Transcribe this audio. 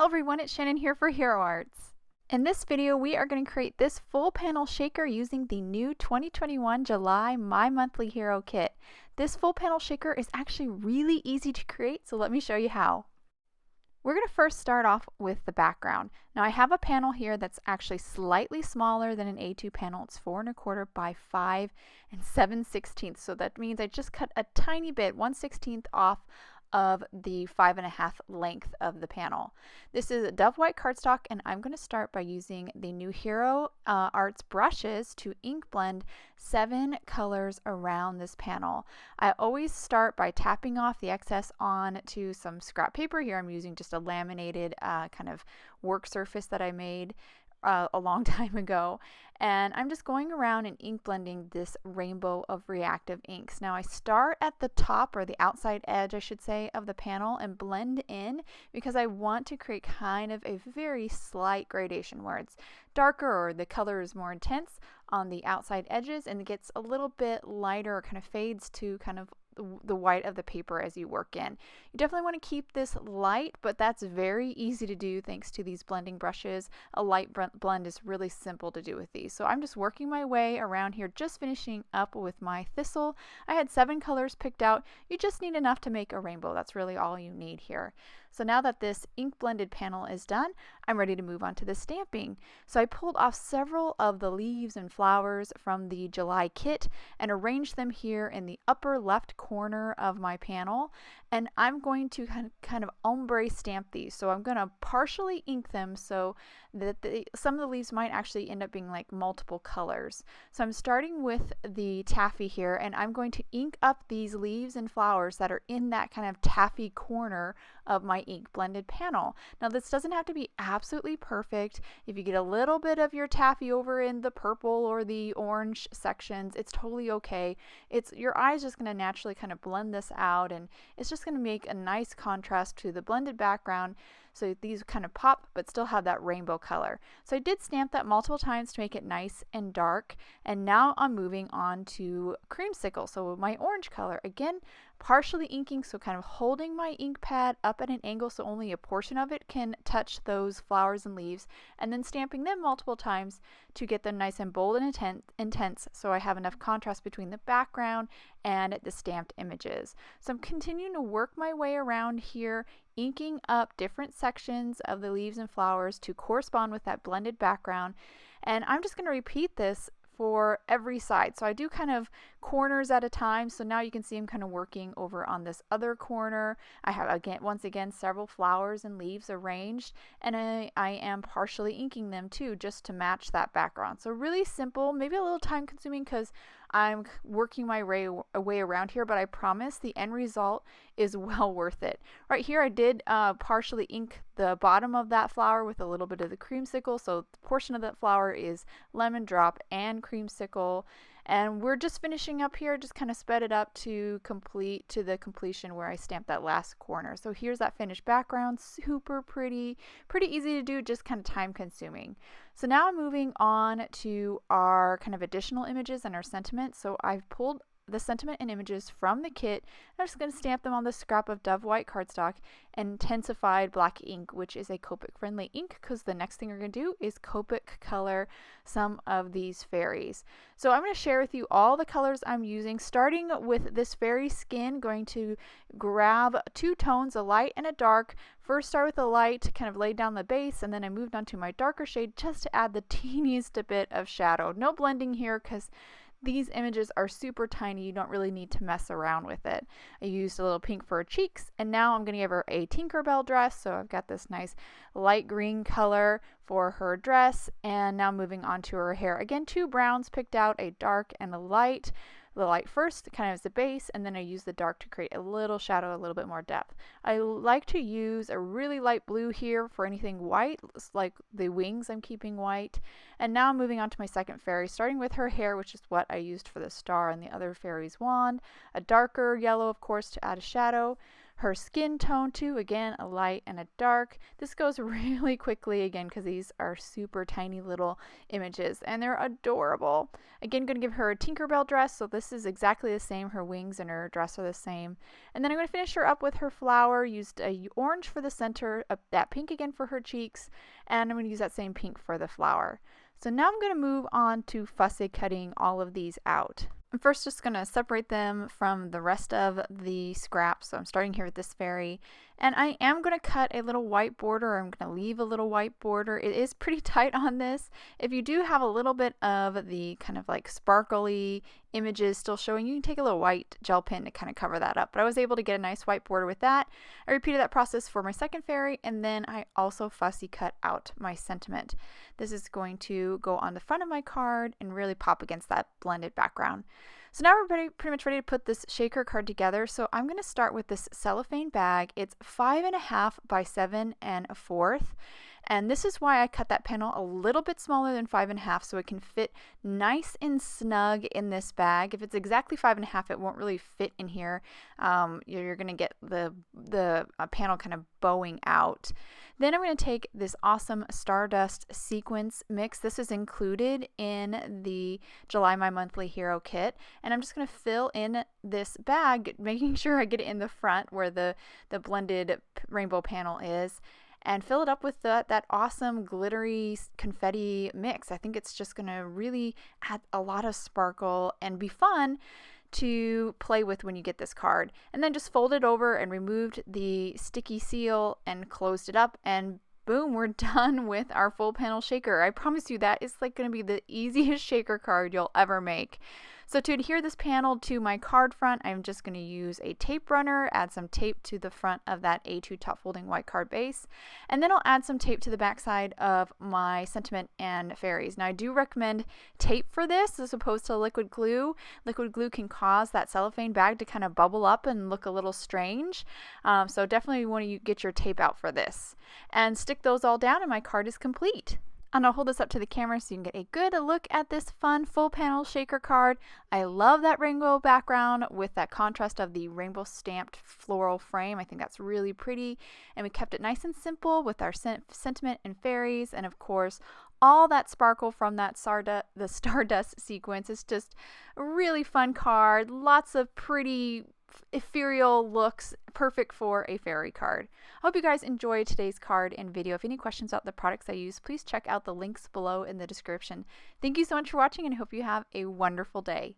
everyone, it's Shannon here for Hero Arts. In this video, we are going to create this full panel shaker using the new 2021 July My Monthly Hero kit. This full panel shaker is actually really easy to create, so let me show you how. We're going to first start off with the background. Now I have a panel here that's actually slightly smaller than an A2 panel. It's 4 1/4 by 5 7/16. So that means I just cut a tiny bit, 1/16 off of the 5 1/2 length of the panel. This is a Dove White cardstock, and I'm going to start by using the new Hero Arts brushes to ink blend 7 colors around this panel. I always start by tapping off the excess onto some scrap paper. Here I'm using just a laminated kind of work surface that I made a long time ago, and I'm just going around and ink blending this rainbow of reactive inks. Now I start at the top, or the outside edge I should say, of the panel and blend in because I want to create kind of a very slight gradation where it's darker or the color is more intense on the outside edges and it gets a little bit lighter or kind of fades to kind of the white of the paper as you work in. You definitely want to keep this light, but that's very easy to do thanks to these blending brushes. A light blend is really simple to do with these. So I'm just working my way around here, just finishing up with my Thistle. I had 7 colors picked out. You just need enough to make a rainbow. That's really all you need here. So now that this ink blended panel is done, I'm ready to move on to the stamping. So I pulled off several of the leaves and flowers from the July kit and arranged them here in the upper left corner of my panel, and I'm going to kind of ombre stamp these. So I'm going to partially ink them so that some of the leaves might actually end up being like multiple colors. So I'm starting with the taffy here, and I'm going to ink up these leaves and flowers that are in that kind of taffy corner of my ink blended panel. Now this doesn't have to be absolutely perfect. If you get a little bit of your taffy over in the purple or the orange sections, it's totally okay. Your eye's just going to naturally kind of blend this out, and it's just going to make a nice contrast to the blended background. So these kind of pop but still have that rainbow color. So I did stamp that multiple times to make it nice and dark, and now I'm moving on to Creamsicle, so my orange color. Again, partially inking, so kind of holding my ink pad up at an angle so only a portion of it can touch those flowers and leaves, and then stamping them multiple times to get them nice and bold and intense so I have enough contrast between the background and the stamped images. So I'm continuing to work my way around here, inking up different sections of the leaves and flowers to correspond with that blended background, and I'm just going to repeat this for every side. So I do kind of corners at a time. So now you can see I'm kind of working over on this other corner. I have once again several flowers and leaves arranged, and I am partially inking them too, just to match that background. So really simple, maybe a little time consuming because I'm working my way around here, but I promise the end result is well worth it. Right here I did partially ink the bottom of that flower with a little bit of the Creamsicle, so the portion of that flower is Lemon Drop and Creamsicle, and we're just finishing up here, just kind of sped it up to the completion where I stamped that last corner. So here's that finished background, super pretty easy to do, just kind of time consuming. So now I'm moving on to our kind of additional images and our sentiments. So I've pulled the sentiment and images from the kit. I'm just going to stamp them on this scrap of Dove White cardstock and Intens-ified black ink, which is a Copic friendly ink, because the next thing we're going to do is Copic color some of these fairies. So I'm going to share with you all the colors I'm using, starting with this fairy skin. Going to grab 2 tones, a light and a dark. First start with the light to kind of lay down the base, and then I moved on to my darker shade just to add the teeniest bit of shadow. No blending here because these images are super tiny. You don't really need to mess around with it. I used a little pink for her cheeks, and now I'm going to give her a Tinkerbell dress. So I've got this nice light green color for her dress, and now moving on to her hair. Again, 2 browns picked out, a dark and a light. The light first kind of as the base, and then I use the dark to create a little shadow, a little bit more depth. I like to use a really light blue here for anything white, like the wings I'm keeping white. And now I'm moving on to my second fairy, starting with her hair, which is what I used for the star and the other fairy's wand. A darker yellow, of course, to add a shadow. her skin tone too. Again, a light and a dark. This goes really quickly again because these are super tiny little images and they're adorable. Again, going to give her a Tinkerbell dress, so this is exactly the same. Her wings and her dress are the same. And then I'm going to finish her up with her flower. Used a orange for the center, that pink again for her cheeks, and I'm going to use that same pink for the flower. So now I'm going to move on to fussy cutting all of these out. I'm first just going to separate them from the rest of the scraps. So I'm starting here with this fairy. And I am going to cut a little white border. I'm going to leave a little white border. It is pretty tight on this. If you do have a little bit of the kind of like sparkly images still showing, you can take a little white gel pen to kind of cover that up. But I was able to get a nice white border with that. I repeated that process for my second fairy, and then I also fussy cut out my sentiment. This is going to go on the front of my card and really pop against that blended background. So now we're pretty much ready to put this shaker card together. So I'm going to start with this cellophane bag. It's 5.5 by 7 1/4. And this is why I cut that panel a little bit smaller than 5.5 so it can fit nice and snug in this bag. If it's exactly 5.5, it won't really fit in here. You're going to get the panel kind of bowing out. Then I'm going to take this awesome Stardust sequence mix. This is included in the July My Monthly Hero kit. And I'm just going to fill in this bag, making sure I get it in the front where the blended rainbow panel is, and fill it up with that awesome glittery confetti mix. I think it's just going to really add a lot of sparkle and be fun to play with when you get this card. And then just fold it over and removed the sticky seal and closed it up, and boom, we're done with our full panel shaker. I promise you that is like going to be the easiest shaker card you'll ever make. So to adhere this panel to my card front, I'm just going to use a tape runner, add some tape to the front of that A2 top folding white card base, and then I'll add some tape to the backside of my sentiment and fairies. Now I do recommend tape for this as opposed to liquid glue. Liquid glue can cause that cellophane bag to kind of bubble up and look a little strange. So definitely want to get your tape out for this. And stick those all down and my card is complete. And I'll hold this up to the camera so you can get a good look at this fun full panel shaker card. I love that rainbow background with that contrast of the rainbow stamped floral frame. I think that's really pretty. And we kept it nice and simple with our sentiment and fairies. And of course, all that sparkle from that the Stardust sequence. Is just a really fun card. Lots of pretty ethereal looks, perfect for a fairy card. I hope you guys enjoyed today's card and video. If any questions about the products I use, please check out the links below in the description. Thank you so much for watching and I hope you have a wonderful day.